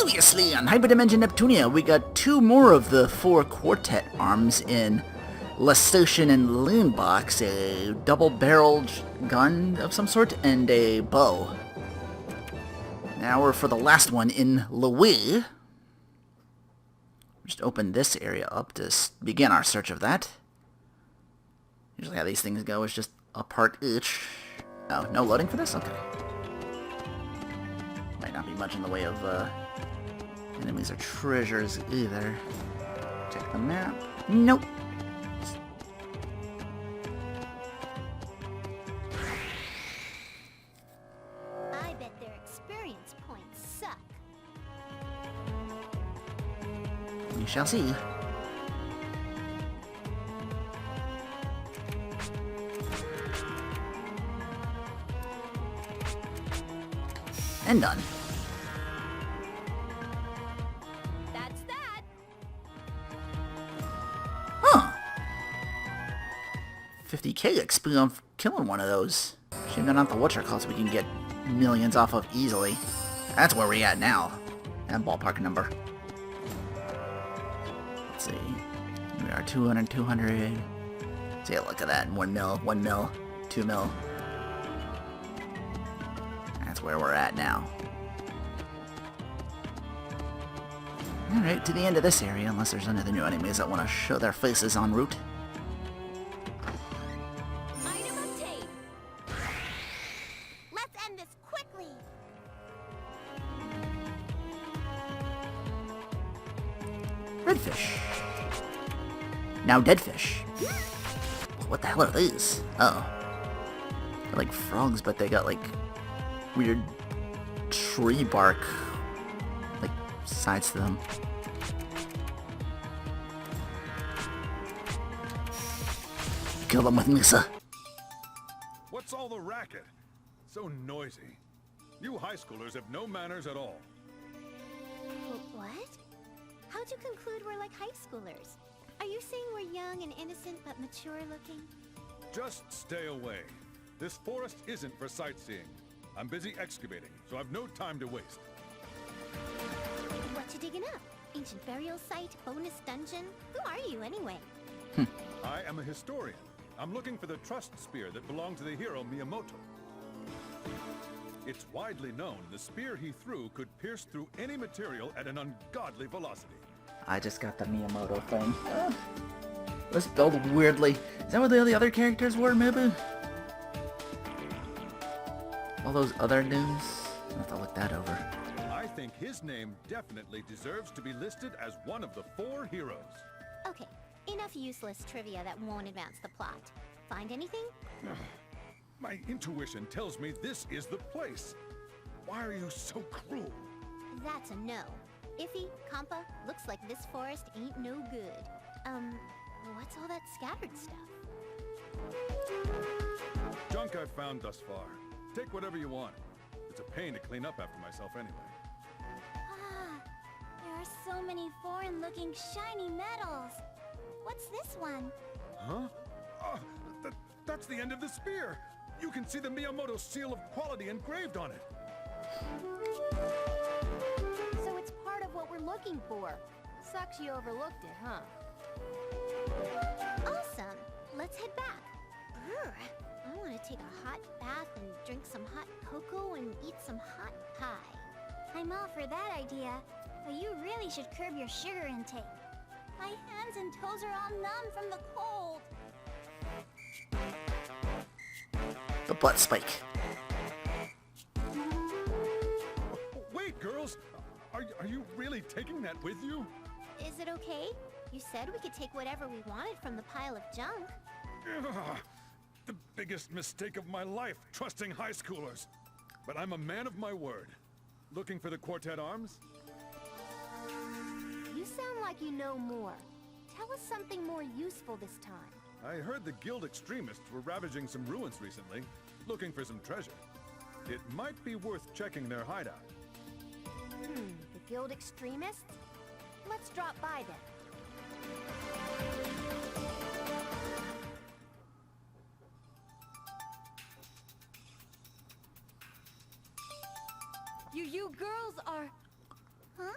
Previously on Hyperdimension Neptunia, we got 2 more of the 4 quartet arms in Lustation and Loonbox, a double-barreled gun of some sort, and a bow. Now we're for the last one in Louis. Just open this area up to begin our search of that. Usually how these things go is just a part each. Oh, no loading for this? Okay. Might not be much in the way of enemies or treasures either. Check the map. Nope. I bet their experience points suck. We shall see. And done. That's that. Huh. 50k XP on killing one of those. Shame they're not the whatchamacallit so we can get millions off of easily. That's where we at now. That ballpark number. Let's see. We are 200, 200. Take a look at that. 1 mil, 1 mil, 2 mil. That's where we're at now. Alright, to the end of this area, unless there's any other new enemies that want to show their faces en route. Item obtained. Let's end this quickly. Redfish. Now dead fish. What the hell are these? Oh. They're like frogs, but they got like weird tree bark like sides to them. Kill them with Misa. What's all the racket? So noisy. You high schoolers have no manners at all. What? How'd you conclude we're like high schoolers? Are you saying we're young and innocent but mature looking? Just stay away. This forest isn't for sightseeing. I'm busy excavating, so I've no time to waste. What you digging up? Ancient burial site? Bonus dungeon? Who are you anyway? I am a historian. I'm looking for the trust spear that belonged to the hero Miyamoto. It's widely known the spear he threw could pierce through any material at an ungodly velocity. I just got the Miyamoto thing. This build weirdly. Is that what the other characters were, maybe? All those other dudes? I'll have to look that over. I think his name definitely deserves to be listed as one of the 4 heroes. Okay, enough useless trivia that won't advance the plot. Find anything? My intuition tells me this is the place. Why are you so cruel? That's a no. Iffy, Compa, looks like this forest ain't no good. What's all that scattered stuff? Junk I've found thus far. Take whatever you want. It's a pain to clean up after myself anyway. Ah, there are so many foreign-looking shiny metals. What's this one? Huh? That's the end of the spear! You can see the Miyamoto seal of quality engraved on it! So it's part of what we're looking for. Sucks you overlooked it, huh? Awesome! Let's head back. Brr, I want to take a hot bath and drink some hot cocoa and eat some hot pie. I'm all for that idea, but you really should curb your sugar intake. My hands and toes are all numb from the cold. The butt spike. Wait, girls! Are you really taking that with you? Is it okay? You said we could take whatever we wanted from the pile of junk. Ugh, the biggest mistake of my life, trusting high schoolers. But I'm a man of my word. Looking for the quartet arms? You sound like you know more. Tell us something more useful this time. I heard the guild extremists were ravaging some ruins recently, looking for some treasure. It might be worth checking their hideout. The guild extremists? Let's drop by then. You girls are... Huh?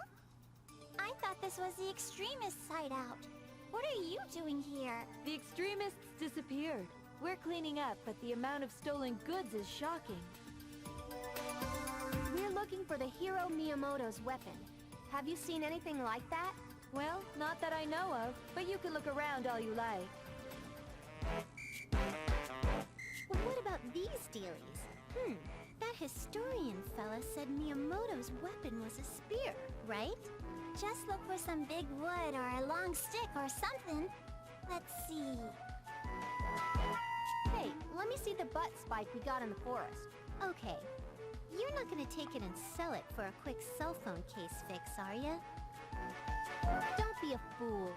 was the extremist hideout. What are you doing here? The extremists disappeared. We're cleaning up, but the amount of stolen goods is shocking. We're looking for the hero Miyamoto's weapon. Have you seen anything like that? Well, not that I know of, but you can look around all you like. Well, what about these dealies? That historian fella said Miyamoto's weapon was a spear, right? Just look for some big wood or a long stick or something. Let's see. Hey, let me see the butt spike we got in the forest. Okay. You're not gonna take it and sell it for a quick cell phone case fix, are ya? Don't be a fool.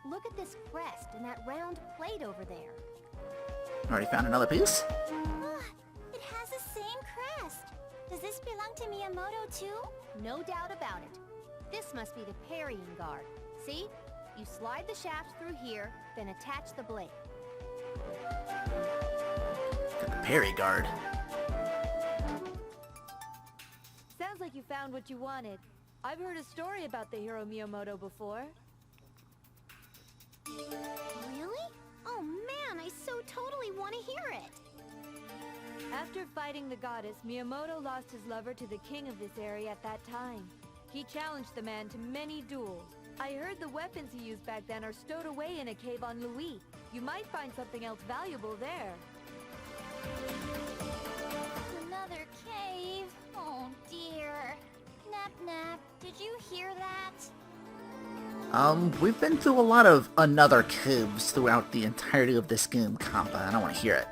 Look at this crest and that round plate over there. Already found another piece? It has the same crest. Does this belong to Miyamoto too? No doubt about it. This must be the parrying guard. See? You slide the shaft through here, then attach the blade. Got the parry guard. Sounds like you found what you wanted. I've heard a story about the hero Miyamoto before. Really? Oh man, I so totally want to hear it. After fighting the goddess, Miyamoto lost his lover to the king of this area at that time. He challenged the man to many duels. I heard the weapons he used back then are stowed away in a cave on Louis. You might find something else valuable there. Another cave? Oh dear. Nap Nap, did you hear that? We've been through a lot of another caves throughout the entirety of this game, Compa. I don't want to hear it.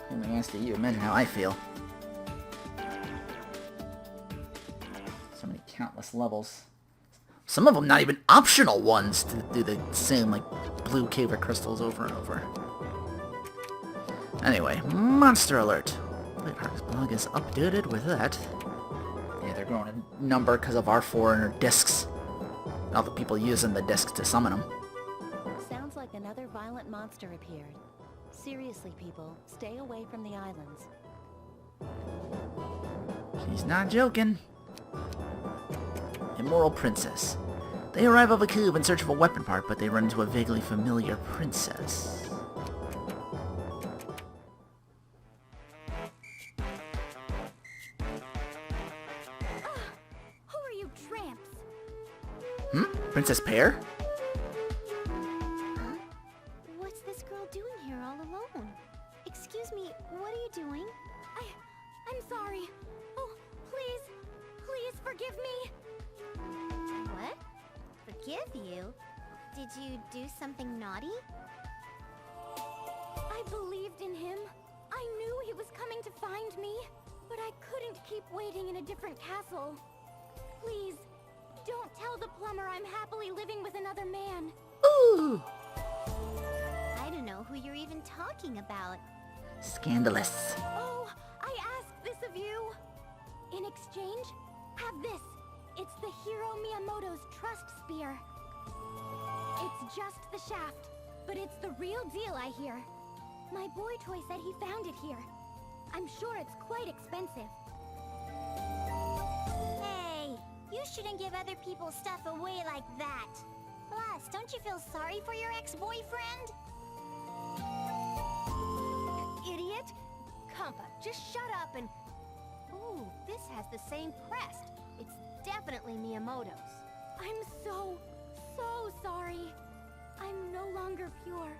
Let me ask you, imagine how I feel. So many countless levels. Some of them not even optional ones to do the same, like, blue cave of crystals over and over. Anyway, monster alert. Playhart's blog is updated with that. Yeah, they're growing in number because of Arfoire and her discs. All the people using the discs to summon them. Sounds like another violent monster appeared. Seriously, people, stay away from the islands. She's not joking. Immoral princess. They arrive at a cave in search of a weapon part, but they run into a vaguely familiar princess. Who are you tramps? Princess Pear? Huh? What's this girl doing here all alone? Excuse me, what are you doing? I'm sorry. Oh, please forgive me. What? Forgive you? Did you do something naughty? I believed in him. I knew he was coming to find me, but I couldn't keep waiting in a different castle. Please, don't tell the plumber I'm happily living with another man. Ooh! I don't know who you're even talking about. Scandalous. Oh, I ask this of you. In exchange, have this. It's the hero Miyamoto's trust spear. It's just the shaft, but it's the real deal, I hear. My boy toy said he found it here. I'm sure it's quite expensive. Hey, you shouldn't give other people's stuff away like that. Plus, don't you feel sorry for your ex-boyfriend? Idiot! Compa, just shut up and... Ooh, this has the same crest. It's definitely Miyamoto's. I'm so sorry. I'm no longer pure.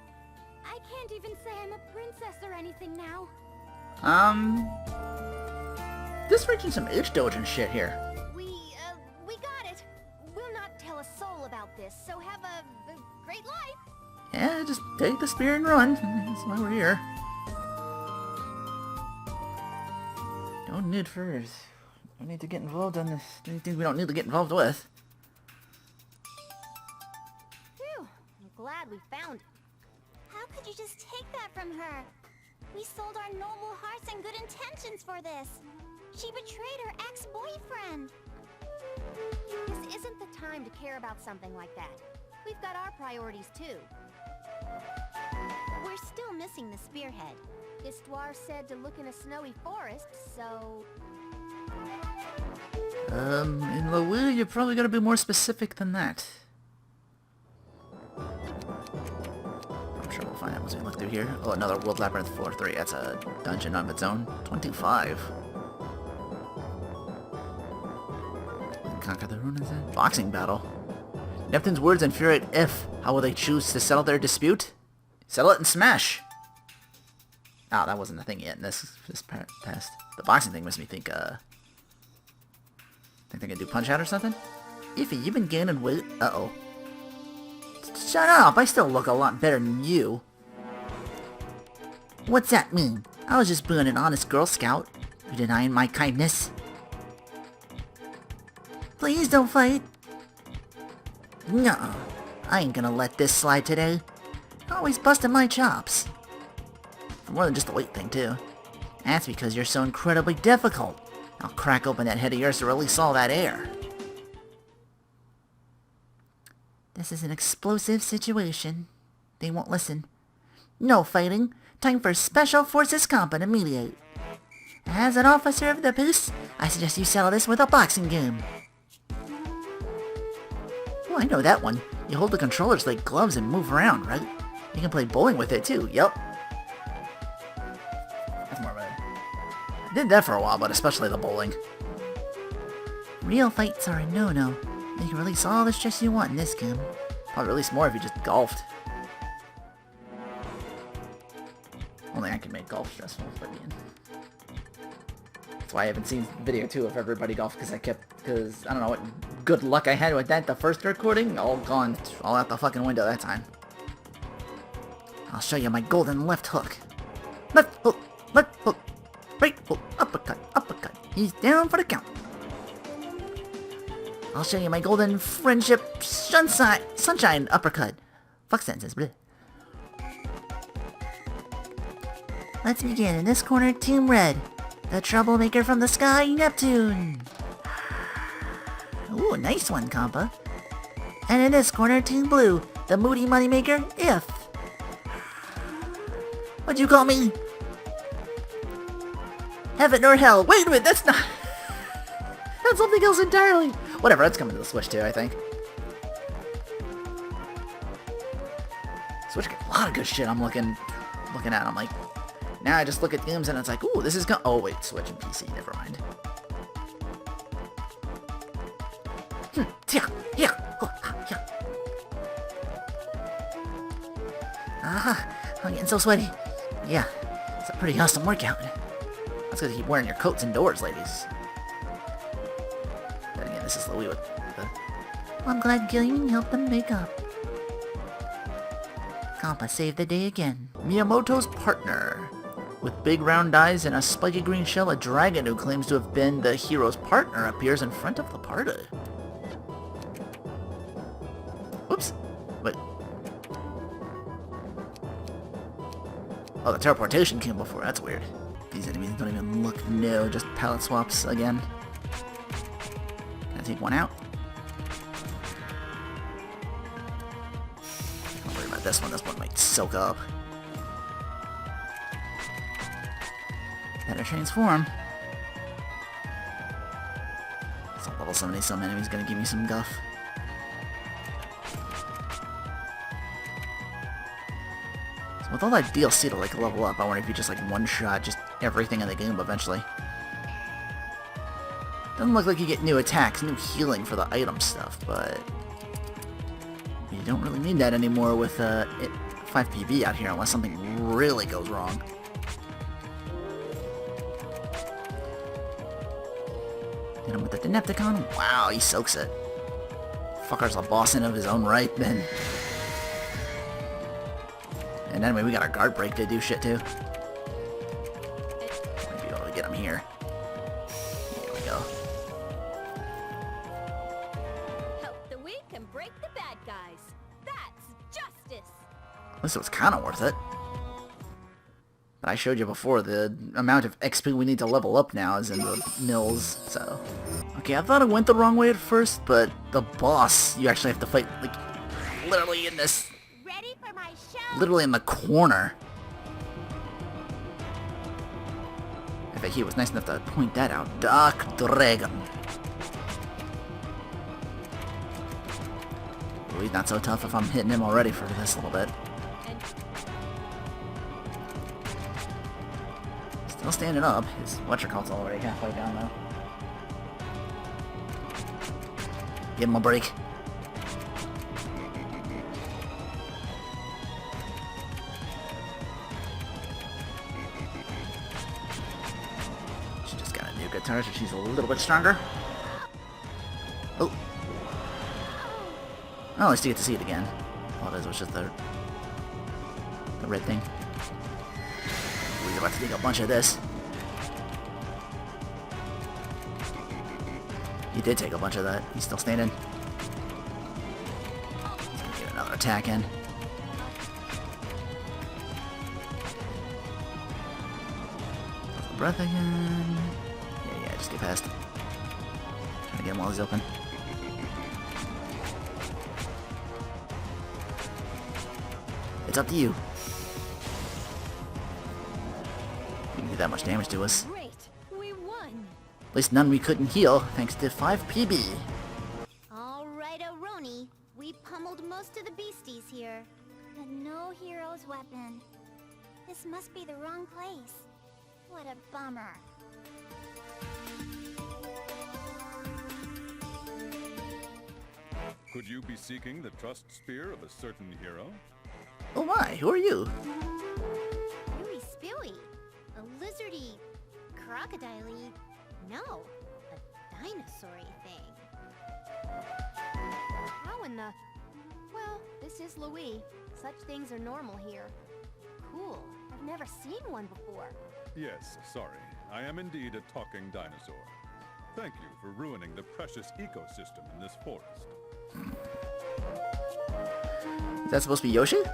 I can't even say I'm a princess or anything now. This reaching some H-Doge and shit here. We got it. We'll not tell a soul about this, so have a great life. Yeah, just take the spear and run. That's why we're here. No need to get involved on this. Anything we don't need to get involved with. Phew, I'm glad we found it. How could you just take that from her? We sold our noble hearts and good intentions for this. She betrayed her ex-boyfriend. This isn't the time to care about something like that. We've got our priorities too. We're still missing the spearhead. Histoire said to look in a snowy forest, so... In the Wii, you probably gotta be more specific than that. I'm sure we'll find out once we look through here. Oh, another World Labyrinth Floor 3. That's a dungeon of its own. 25. Conquer the ruins then. Boxing battle. Neptune's words infuriate If. How will they choose to settle their dispute? Settle it and smash! Oh, that wasn't a thing yet in this past. The boxing thing makes me think, think they can do Punch Out or something? Ify, you've been gaining weight. Uh-oh. Shut up! I still look a lot better than you. What's that mean? I was just being an honest Girl Scout. You denying my kindness? Please don't fight. Nuh-uh. I ain't gonna let this slide today. Always busting my chops. For more than just the weight thing, too. That's because you're so incredibly difficult. I'll crack open that head of yours to release all that air. This is an explosive situation. They won't listen. No fighting. Time for Special Forces Compa to mediate. As an officer of the peace, I suggest you settle this with a boxing game. Oh, I know that one. You hold the controllers like gloves and move around, right? You can play bowling with it too, yup. That's more of a... I did that for a while, but especially the bowling. Real fights are a no-no. You can release all the stress you want in this game. Probably release more if you just golfed. Only I can make golf stressful for being. That's why I haven't seen video 2 of everybody golf, because I don't know what good luck I had with that the first recording, all gone, all out the fucking window that time. I'll show you my golden left hook. Left hook, right hook, uppercut, uppercut. He's down for the count. I'll show you my golden friendship sunshine uppercut. Fuck sentences, bleh. Let's begin. In this corner, Team Red. The troublemaker from the sky, Neptune. Ooh, nice one, compa. And in this corner, Team Blue. The moody moneymaker, If. What'd you call me? Heaven or hell. Wait a minute, that's not... That's something else entirely. Whatever, that's coming to the Switch too, I think. Switch got a lot of good shit I'm looking at. I'm like, now I just look at games and it's like, ooh, this is oh wait, Switch and PC, never mind. I'm getting so sweaty. Yeah, it's a pretty awesome workout. That's because you keep wearing your coats indoors, ladies. Then again, this is Louis with the... I'm glad Gillian helped them make up. Compa saved the day again. Miyamoto's partner. With big round eyes and a spiky green shell, a dragon who claims to have been the hero's partner appears in front of the party. Whoops. Wait. Oh, the teleportation came before. That's weird. These enemies don't even look new. Just palette swaps again. Can I take one out? Don't worry about this one. This one might soak up. Better transform. So level 70 some enemy's gonna give me some guff. So with all that DLC to like level up, I wonder if you just like one-shot just everything in the game eventually. Doesn't look like you get new attacks, new healing for the item stuff, but you don't really need that anymore with 5 PB out here unless something really goes wrong. Hit him with the Decepticon. Wow, he soaks it. Fucker's a boss in of his own right, then. And anyway, we got our guard break to do shit too. Might be able to get him here. Here we go. Help the weak and break the bad guys. That's justice. At least it was kind of worth it. But I showed you before, the amount of XP we need to level up now is in the mills, so... Okay, I thought it went the wrong way at first, but the boss, you actually have to fight, like, literally in this... Ready for my show? Literally in the corner. I think he was nice enough to point that out. Dark Dragon. Ooh, he's not so tough if I'm hitting him already for this little bit. And Still standing up. His whatchamacallit's already halfway down though. Give him a break. She just got a new guitar, so she's a little bit stronger. Oh. Oh, at least you get to see it again. All it is was just the red thing. We're about to take a bunch of this. He did take a bunch of that. He's still standing. He's gonna get another attack in. Breath again. Yeah, just get past. Trying to get him while he's open. It's up to you. You can do that much damage to us. great, we won. At least none we couldn't heal, thanks to 5 PB. Alright, Roni. We pummeled most of the beasties here. But no hero's weapon. This must be the wrong place. What a bummer. Could you be seeking the trust spear of a certain hero? Oh my, who are you? Really spewy. A lizardy, crocodile-y, no, a dinosaur-y thing. How in the... Well, this is Louis. Such things are normal here. Cool. I've never seen one before. Yes, sorry. I am indeed a talking dinosaur. Thank you for ruining the precious ecosystem in this forest. Is that supposed to be Yoshi? No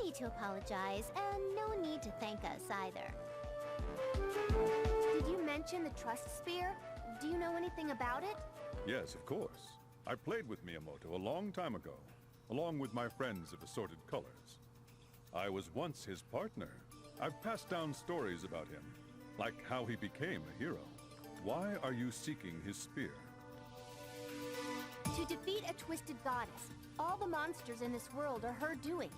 need to apologize, and no need to thank us either. Did you mention the trust spear? Do you know anything about it? Yes, of course. I played with Miyamoto a long time ago, along with my friends of assorted colors. I was once his partner. I've passed down stories about him, like how he became a hero. Why are you seeking his spear? To defeat a twisted goddess. All the monsters in this world are her doing.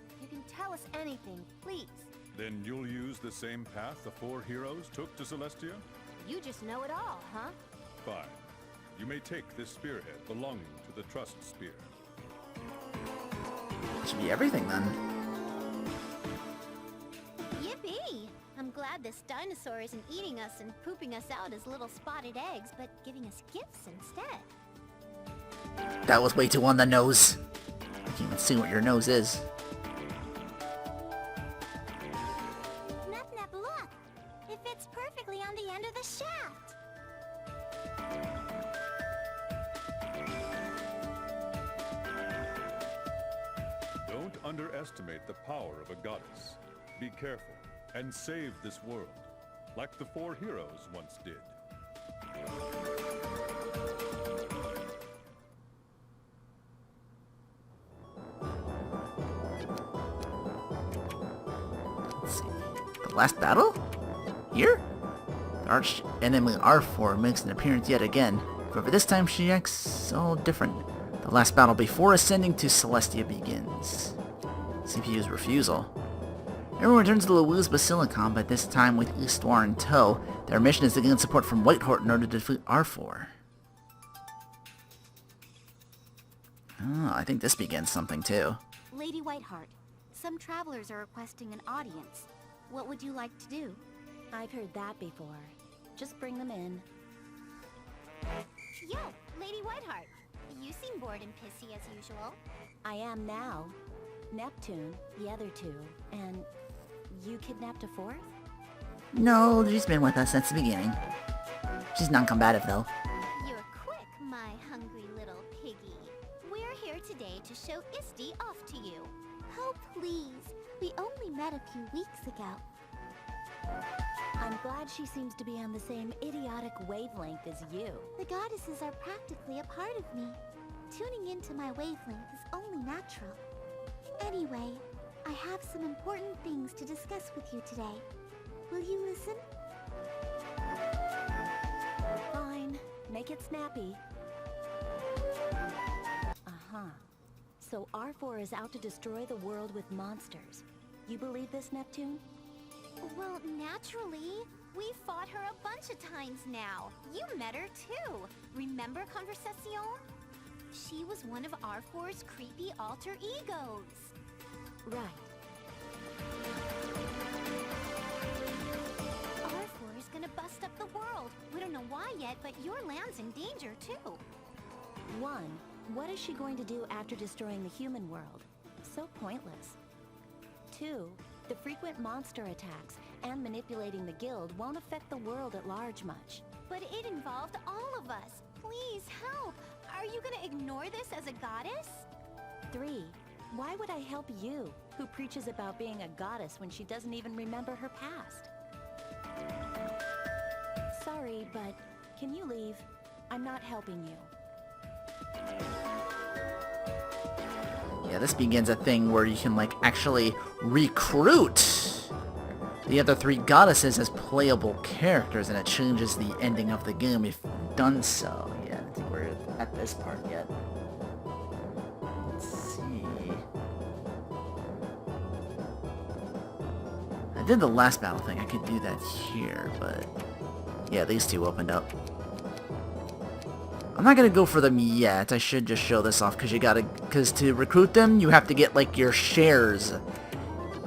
If you can tell us anything, please. Then you'll use the same path the 4 heroes took to Celestia? You just know it all, huh? Fine. You may take this spearhead belonging to the trust spear. Should be everything then. Yippee! I'm glad this dinosaur isn't eating us and pooping us out as little spotted eggs, but giving us gifts instead. That was way too on the nose. I can't even see what your nose is. Nap, look! It fits perfectly on the end of the shaft. Don't underestimate the power of a goddess. Be careful and save this world, like the 4 heroes once did. Let's see. The last battle? Here? The arch enemy Arfoire makes an appearance yet again. However, this time she acts so different. The last battle before ascending to Celestia begins. CPU's refusal. Everyone returns to Louis Basilicon, but this time with Histoire in tow. Their mission is to gain support from Whitehort in order to defeat Arfoire. Oh, I think this begins something too. Lady Whiteheart, some travelers are requesting an audience. What would you like to do? I've heard that before. Just bring them in. Yo, Lady Whiteheart. You seem bored and pissy as usual. I am now. Neptune, the other 2, and you kidnapped a 4th? No, she's been with us since the beginning. She's non-combative though. You're quick, my hungry little piggy. We're here today to show Isti off to you. Oh, please. We only met a few weeks ago. I'm glad she seems to be on the same idiotic wavelength as you. The goddesses are practically a part of me. Tuning into my wavelength is only natural. Anyway, I have some important things to discuss with you today. Will you listen? Fine. Make it snappy. huh? So Arfoire is out to destroy the world with monsters. You believe this, Neptune? Well, naturally. We fought her a bunch of times now. You met her too. Remember, Conversacion? She was one of Arfoire's creepy alter egos. Right. Arfoire is gonna bust up the world. We don't know why yet, but your land's in danger too. 1. What is she going to do after destroying the human world? So pointless. 2. The frequent monster attacks and manipulating the guild won't affect the world at large much. But it involved all of us. Please help. Are you gonna ignore this as a goddess? 3. Why would I help you, who preaches about being a goddess when she doesn't even remember her past? Sorry, but can you leave? I'm not helping you. Yeah, this begins a thing where you can, like, actually recruit the other 3 goddesses as playable characters, and it changes the ending of the game if done so. Yeah, I don't think we're at this part yet. Let's see. I did the last battle thing. I could do that here, but yeah, these 2 opened up. I'm not gonna go for them yet. I should just show this off because to recruit them, you have to get, like, your shares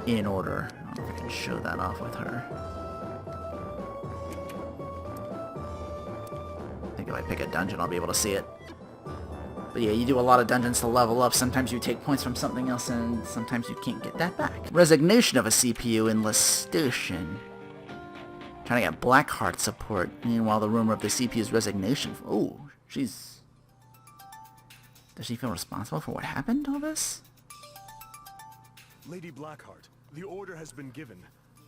in order. I don't know if I can show that off with her. I think if I pick a dungeon, I'll be able to see it. But yeah, you do a lot of dungeons to level up. Sometimes you take points from something else, and sometimes you can't get that back. Resignation of a CPU in Lestation. Trying to get Blackheart support. Meanwhile, the rumor of the CPU's resignation. Oh, she's... Does she feel responsible for what happened to all this? Lady Blackheart, the order has been given.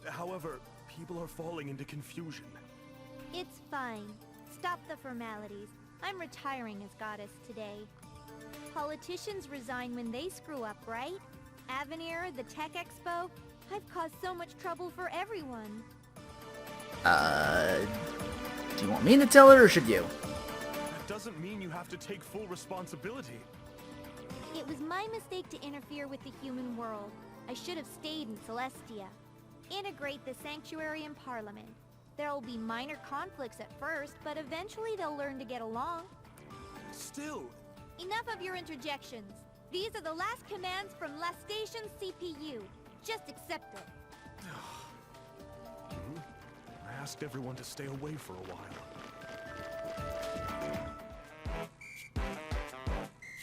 However, people are falling into confusion. It's fine. Stop the formalities. I'm retiring as goddess today. Politicians resign when they screw up, right? Avenir, the Tech Expo. I've caused so much trouble for everyone. Do you want me to tell her, or should you? That doesn't mean you have to take full responsibility. It was my mistake to interfere with the human world. I should have stayed in Celestia. Integrate the sanctuary and parliament. There'll be minor conflicts at first, but eventually they'll learn to get along. Still... Enough of your interjections. These are the last commands from Lestation CPU. Just accept it. I asked everyone to stay away for a while.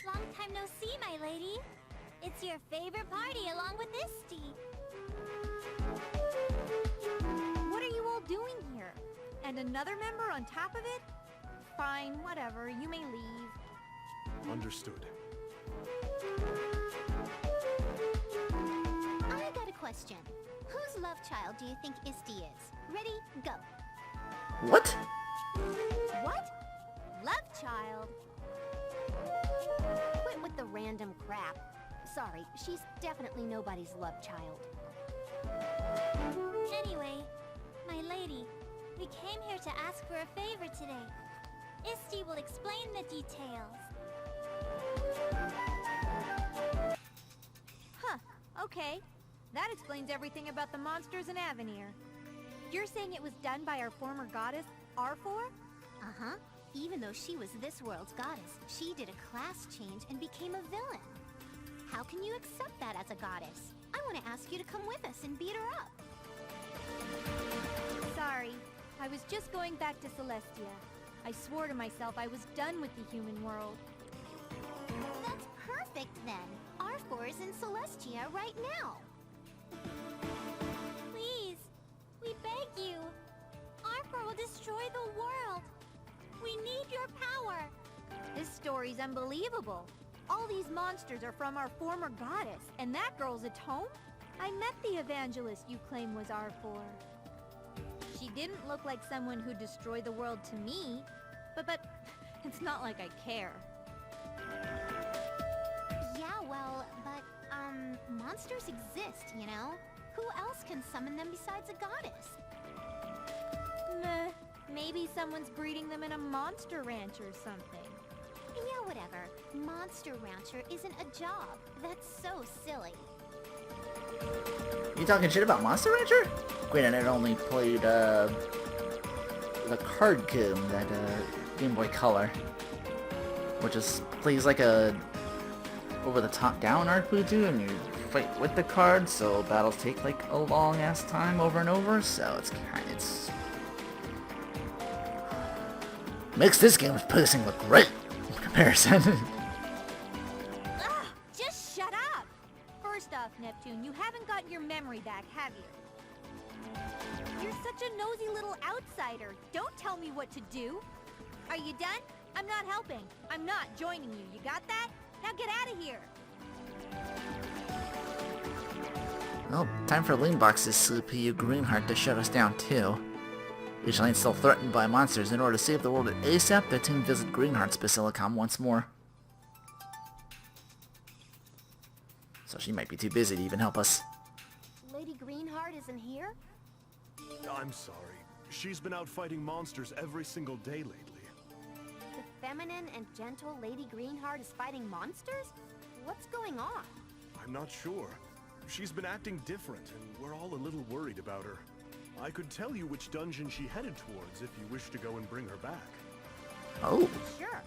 Long time no see, my lady. It's your favorite party along with Isti. What are you all doing here? And another member on top of it? Fine, whatever. You may leave. Understood. I got a question. Whose love child do you think Isti is? Ready, go. What? What? Love child? Quit with the random crap. Sorry, she's definitely nobody's love child. Anyway, my lady, we came here to ask for a favor today. Isti will explain the details. Huh, okay. That explains everything about the monsters in Avenir. You're saying it was done by our former goddess, Arfoire? Uh-huh. Even though she was this world's goddess, she did a class change and became a villain. How can you accept that as a goddess? I want to ask you to come with us and beat her up. Sorry, I was just going back to Celestia. I swore to myself I was done with the human world. That's perfect then. Arfoire is in Celestia right now. Please, we beg you. Arfoire will destroy the world. We need your power. This story's unbelievable. All these monsters are from our former goddess, and that girl's at home? I met the evangelist you claim was Arfoire. She didn't look like someone who destroyed the world to me, but it's not like I care. Yeah, well, but, monsters exist, you know? Who else can summon them besides a goddess? Meh, maybe someone's breeding them in a monster ranch or something. Yeah, whatever. Monster Rancher isn't a job. That's so silly. You talking shit about Monster Rancher? Granted, I only played the card game, that Game Boy Color, which is plays like a over-the-top down RPG, and you fight with the cards, so battles take like a long ass time over and over. So it's makes this game's pacing look great in comparison. Ugh, just shut up! First off, Neptune, you haven't gotten your memory back, have you? You're such a nosy little outsider. Don't tell me what to do. Are you done? I'm not helping. I'm not joining you. You got that? Now get out of here. Well, time for Loonbox's CPU Greenheart to shut us down too. Each lane's still threatened by monsters. In order to save the world at ASAP, the team visit Greenheart's Basilicom once more. So she might be too busy to even help us. Lady Greenheart isn't here? I'm sorry. She's been out fighting monsters every single day lately. The feminine and gentle Lady Greenheart is fighting monsters? What's going on? I'm not sure. She's been acting different, and we're all a little worried about her. I could tell you which dungeon she headed towards if you wish to go and bring her back. Oh. Sure.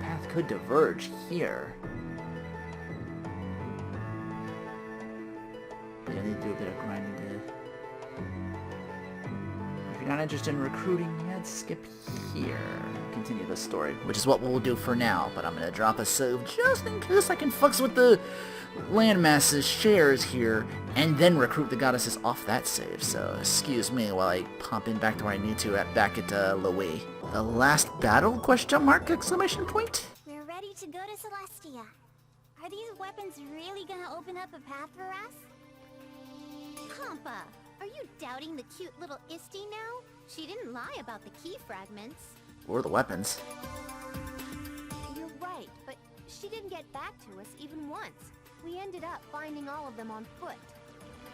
Path could diverge here. But I need to do a bit of grinding to... If you're not interested in recruiting yet, skip here. Continue the story, which is what we'll do for now, but I'm gonna drop a save just in case I can fucks with the landmasses shares here and then recruit the goddesses off that save. So excuse me while I pop in back to where I need to back at Loe. The last battle? Question mark! Exclamation point! We're ready to go to Celestia. Are these weapons really gonna open up a path for us? Compa, are you doubting the cute little Isti now? She didn't lie about the key fragments. Or the weapons. You're right, but she didn't get back to us even once. We ended up finding all of them on foot.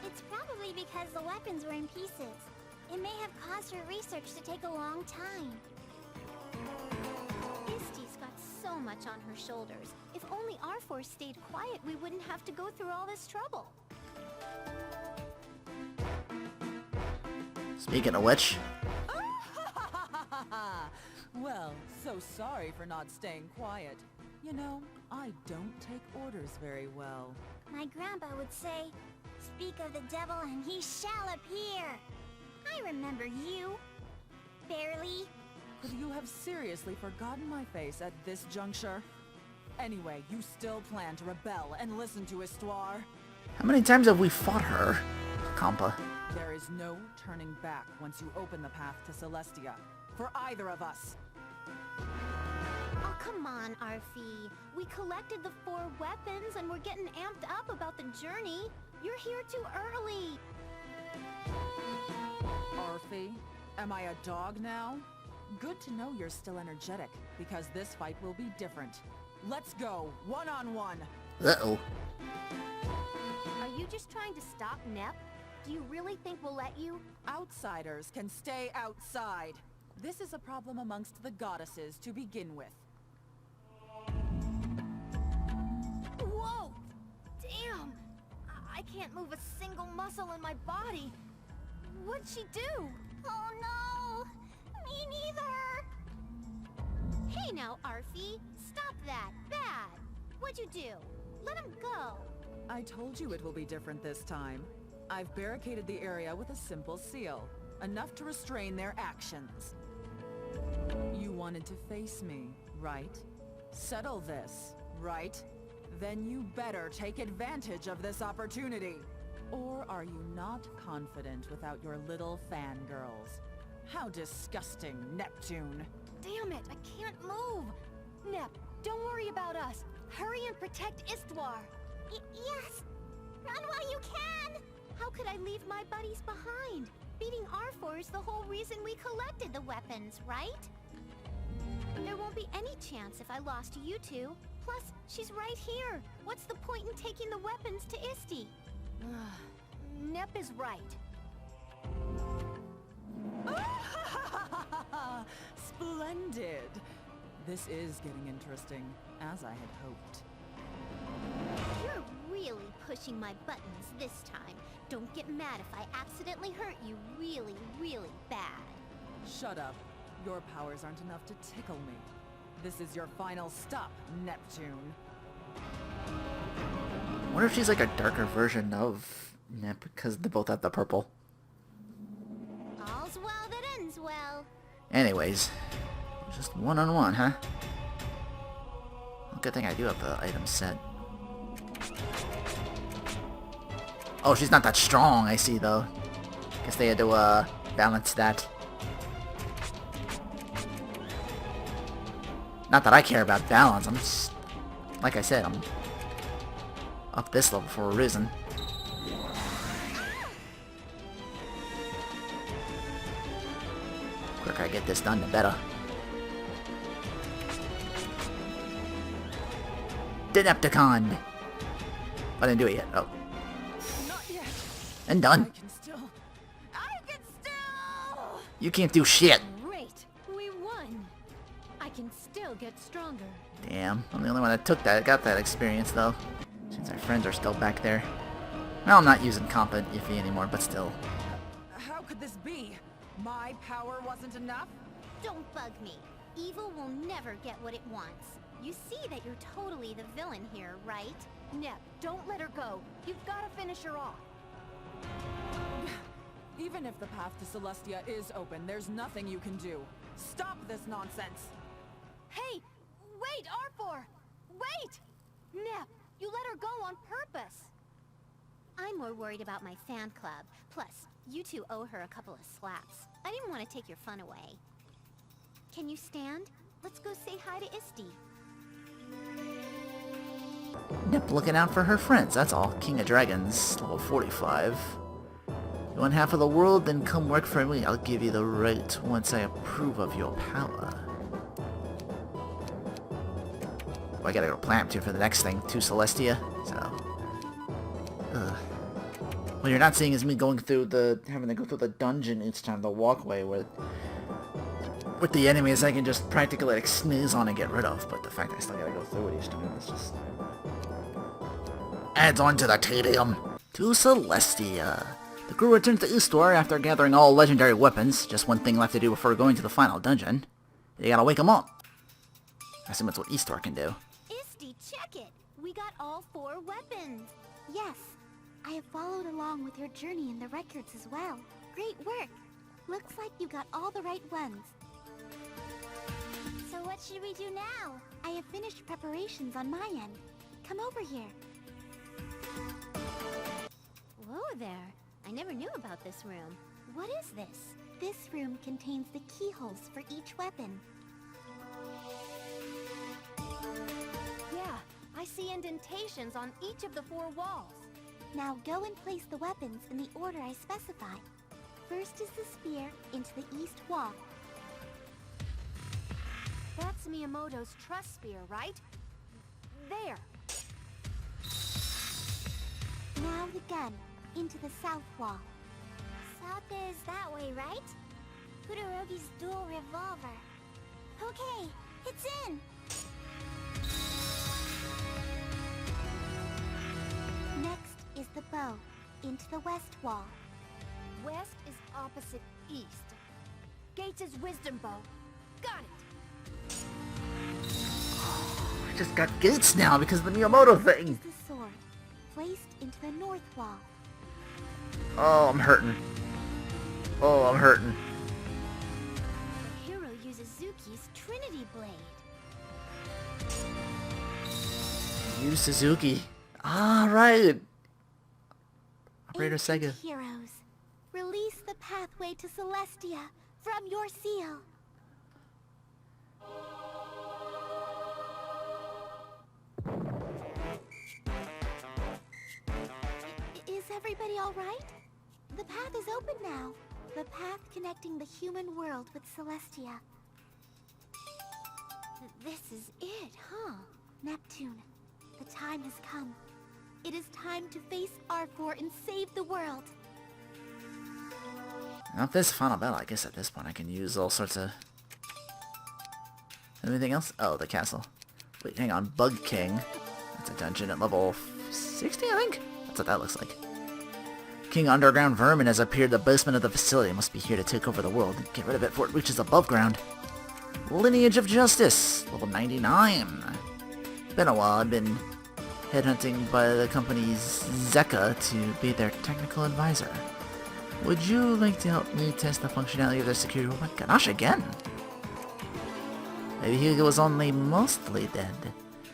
It's probably because the weapons were in pieces. It may have caused her research to take a long time. Isti's got so much on her shoulders. If only Arfoire stayed quiet, we wouldn't have to go through all this trouble. Speaking of which... Well, so sorry for not staying quiet. You know, I don't take orders very well. My grandpa would say, "Speak of the devil and he shall appear." I remember you. Barely. Could you have seriously forgotten my face at this juncture? Anyway, you still plan to rebel and listen to Histoire? How many times have we fought her, Compa? There is no turning back once you open the path to Celestia. For either of us. Oh, come on, Arfie. We collected the 4 weapons and we're getting amped up about the journey. You're here too early. Arfie, am I a dog now? Good to know you're still energetic, because this fight will be different. Let's go, one-on-one. Uh-oh. Are you just trying to stop Nep? Do you really think we'll let you? Outsiders can stay outside. This is a problem amongst the goddesses to begin with. Whoa! Damn! I can't move a single muscle in my body. What'd she do? Oh no! Me neither! Hey now, Arfie! Stop that! Bad! What'd you do? Let him go! I told you it will be different this time. I've barricaded the area with a simple seal, enough to restrain their actions. You wanted to face me, right? Settle this, right? Then you better take advantage of this opportunity. Or are you not confident without your little fangirls? How disgusting, Neptune. Damn it! I can't move! Nep, don't worry about us! Hurry and protect Histoire! Yes! Run while you can! How could I leave my buddies behind? Beating Arfoire is the whole reason we collected the weapons, right? There won't be any chance if I lost to you two. Plus, she's right here. What's the point in taking the weapons to Isti? Nep is right. Splendid. This is getting interesting, as I had hoped. You're really pushing my buttons this time. Don't get mad if I accidentally hurt you really, really bad. Shut up. Your powers aren't enough to tickle me. This is your final stop, Neptune. I wonder if she's like a darker version of Nep, because they both have the purple. All's well that ends well. Anyways, just one-on-one, huh? Well, good thing I do have the item set. Oh, she's not that strong, I see, though. Guess they had to, balance that. Not that I care about balance, I'm just... Like I said, I'm up this level for a reason. The quicker I get this done, the better. Denepticon! I didn't do it yet. Oh. Not yet. And done. I can still... You can't do shit. Great! We won! I can still get stronger. Damn, I'm the only one that got that experience though. Since our friends are still back there. Well, I'm not using Competent Iffy anymore, but still. How could this be? My power wasn't enough? Don't bug me. Evil will never get what it wants. You see that you're totally the villain here, right? Nep, don't let her go. You've got to finish her off. Even if the path to Celestia is open, there's nothing you can do. Stop this nonsense! Hey! Wait, Arfoire! Wait! Nep, you let her go on purpose. I'm more worried about my fan club. Plus, you two owe her a couple of slaps. I didn't want to take your fun away. Can you stand? Let's go say hi to Isti. Nep looking out for her friends, that's all. King of Dragons, level 45. You want half of the world? Then come work for me. I'll give you the right once I approve of your power. Oh, I gotta go to Plant for the next thing, to Celestia, so... What you're not seeing is me going through having to go through the dungeon each time, the walkway, with the enemies I can just practically like sneeze on and get rid of, but the fact I still gotta go through it each time is just... adds on to the tedium. To Celestia. The crew returns to Eastwar after gathering all legendary weapons. Just one thing left to do before going to the final dungeon. You gotta wake them up. I assume that's what Eastwar can do. Isti, check it! We got all 4 weapons! Yes, I have followed along with your journey in the records as well. Great work! Looks like you got all the right ones. So what should we do now? I have finished preparations on my end. Come over here. Whoa there. I never knew about this room. What is this? This room contains the keyholes for each weapon. Yeah, I see indentations on each of the 4 walls. Now go and place the weapons in the order I specify. First is the spear into the east wall. That's Miyamoto's trust spear, right? There. Now the gun into the south wall. South is that way, right? Fudorugi's dual revolver. Okay, it's in! Next is the bow into the west wall. West is opposite east. Gates is wisdom bow. Got it. I just got gates now because of the Miyamoto thing. Is the sword placed into the north wall. Oh, I'm hurting. Oh, I'm hurting. The hero uses Zuki's Trinity Blade. Yu Suzuki. Ah, right. Operator Ancient Sega. heroes, release the pathway to Celestia from your seal. Is everybody all right? The path is open now. The path connecting the human world with Celestia. This is it, huh? Neptune, the time has come. It is time to face Arfoire and save the world. Now, if this is final battle, I guess at this point I can use all sorts of Anything else? Oh, the castle. Wait, hang on. Bug King. That's a dungeon at level 60, I think? That's what that looks like. King Underground Vermin has appeared. The boastman of the facility must be here to take over the world. Get rid of it before it reaches above ground. Lineage of Justice. Level 99. Been a while. I've been headhunting by the company's Zeka to be their technical advisor. Would you like to help me test the functionality of their security? Oh my gosh, again! Maybe he was only mostly dead.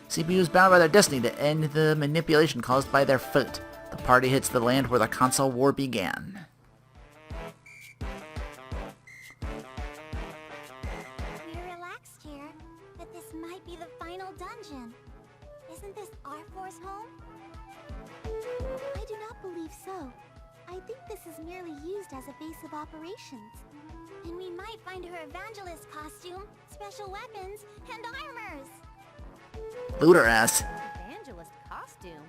CPUs bound by their destiny to end the manipulation caused by their foot. The party hits the land where the console war began. We're relaxed here, but this might be the final dungeon. Isn't this Arfoire's home? I do not believe so. I think this is merely used as a base of operations. And we might find her evangelist costume, special weapons, and armors. Looter ass. Evangelist costume?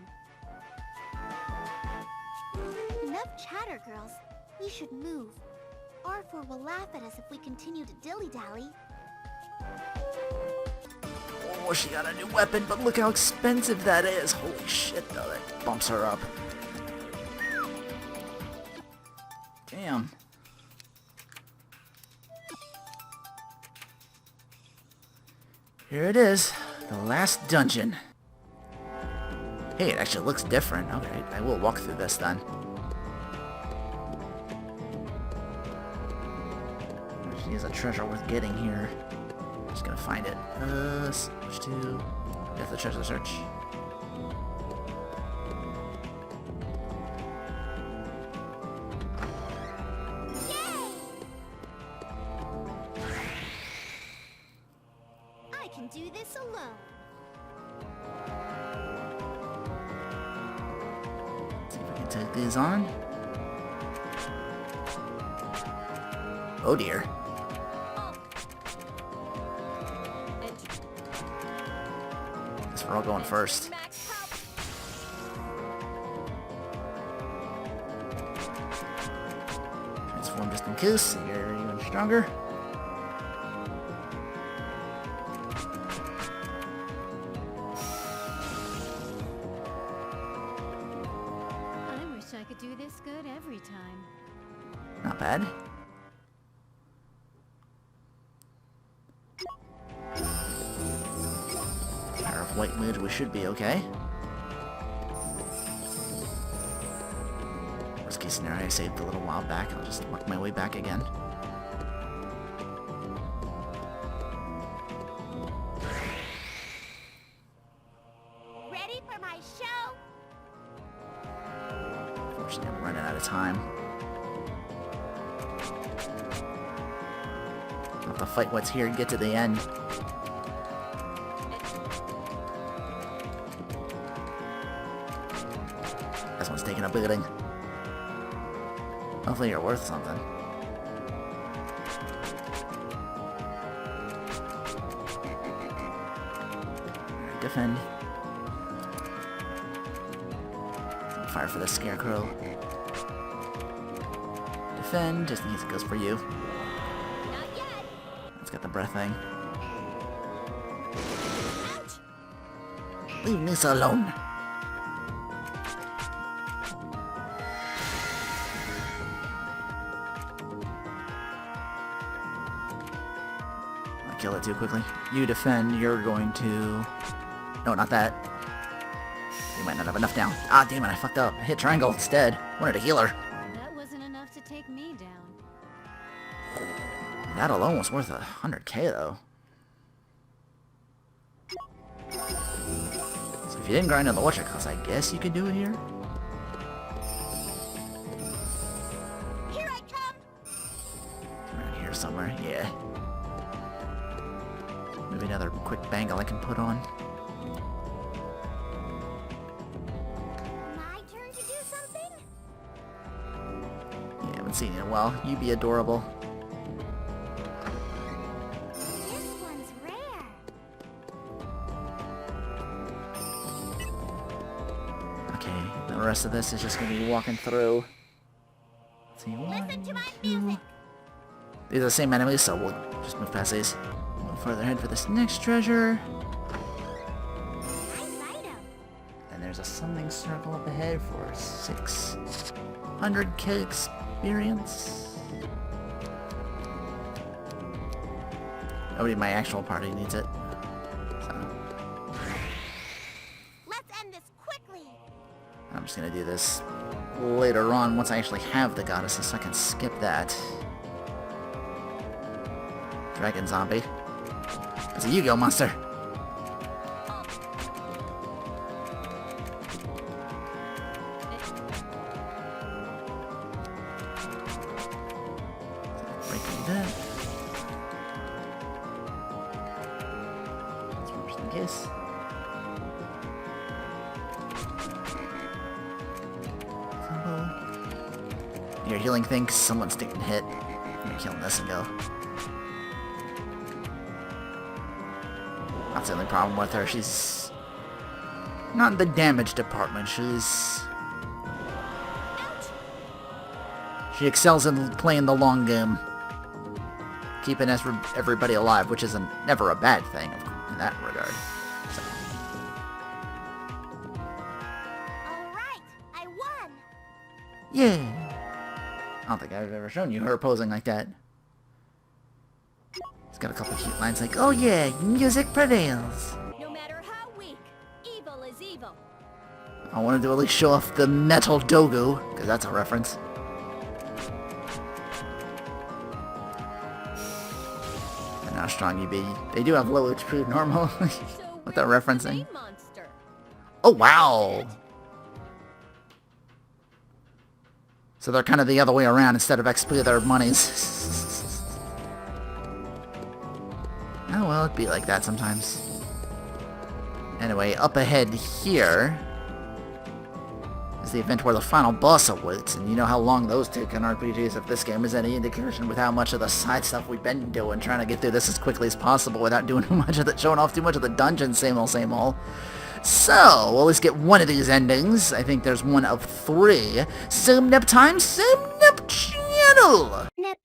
Enough chatter, girls. We should move. Arfoire will laugh at us if we continue to dilly-dally. Oh, she got a new weapon, but look how expensive that is. Holy shit, though, that bumps her up. Damn. Here it is, the last dungeon. Hey, it actually looks different. Okay, I will walk through this then. She is a treasure worth getting here. Just gonna find it. Switch to... Get the treasure search. I can do this alone. See if I can take these on. Oh dear. Guess we're all going first. Transform just in case, so you're even stronger. I wish I could do this good every time. Not bad. Power of White Mood, we should be okay. Worst case scenario, I saved a little while back. I'll just work my way back again. Ready for my show? Unfortunately, I'm running out of time. I'll have to fight what's here and get to the end. This one's taking a beating. Hopefully you're worth something. Alright, defend. Fire for the scarecrow. Defend, just in case it goes for you. Not yet. Let's get the breath thing. Leave me alone. I kill it too quickly. You defend, you're going to... No, not that. You might not have enough down. Ah, damn it, I fucked up. I hit triangle instead. Wanted a healer. That wasn't enough to take me down. That alone was worth 100k though. So if you didn't grind on the watcher class, I guess you could do it here. Here I come. Around here somewhere, yeah. Maybe another quick bangle I can put on. My turn to do something? Yeah, haven't seen you in a while. You be adorable. This one's rare. Okay, the rest of this is just gonna be walking through. Let's see, Listen to my music. These are the same enemies, so we'll just move past these. Move further ahead for this next treasure. Nice item. And there's a summoning circle up ahead for 600k experience. Nobody in my actual party needs it. So Let's end this quickly. I'm just gonna do this later on once I actually have the goddesses, so I can skip that. Dragon zombie. It's a Yu-Gi-Oh monster. Breaking that. Just in case. Your healing thing, 'cause someone's taking a hit. You're killing this and go. That's the only problem with her. She's not in the damage department. She excels in playing the long game, keeping everybody alive, which is never a bad thing in that regard. So. All right, I won. Yeah. I don't think I've ever shown you her posing like that. She's got a couple cute lines like, "Oh yeah, music prevails." No matter how weak, evil is evil. I wanted to at least show off the metal dogu, because that's a reference. And how strong you be. They do have low HP normal. What they're referencing. Monster. Oh wow! So they're kind of the other way around. Instead of XP, they're monies. Oh well, it'd be like that sometimes. Anyway, up ahead here is the event where the final boss awaits, and you know how long those take in RPGs. If this game is any indication with how much of the side stuff we've been doing, trying to get through this as quickly as possible without doing too much of the, showing off too much of the dungeon, same old, same old. So, we'll at least get one of these endings. I think there's one of 3. Same Nep time, same Nep channel! Nep.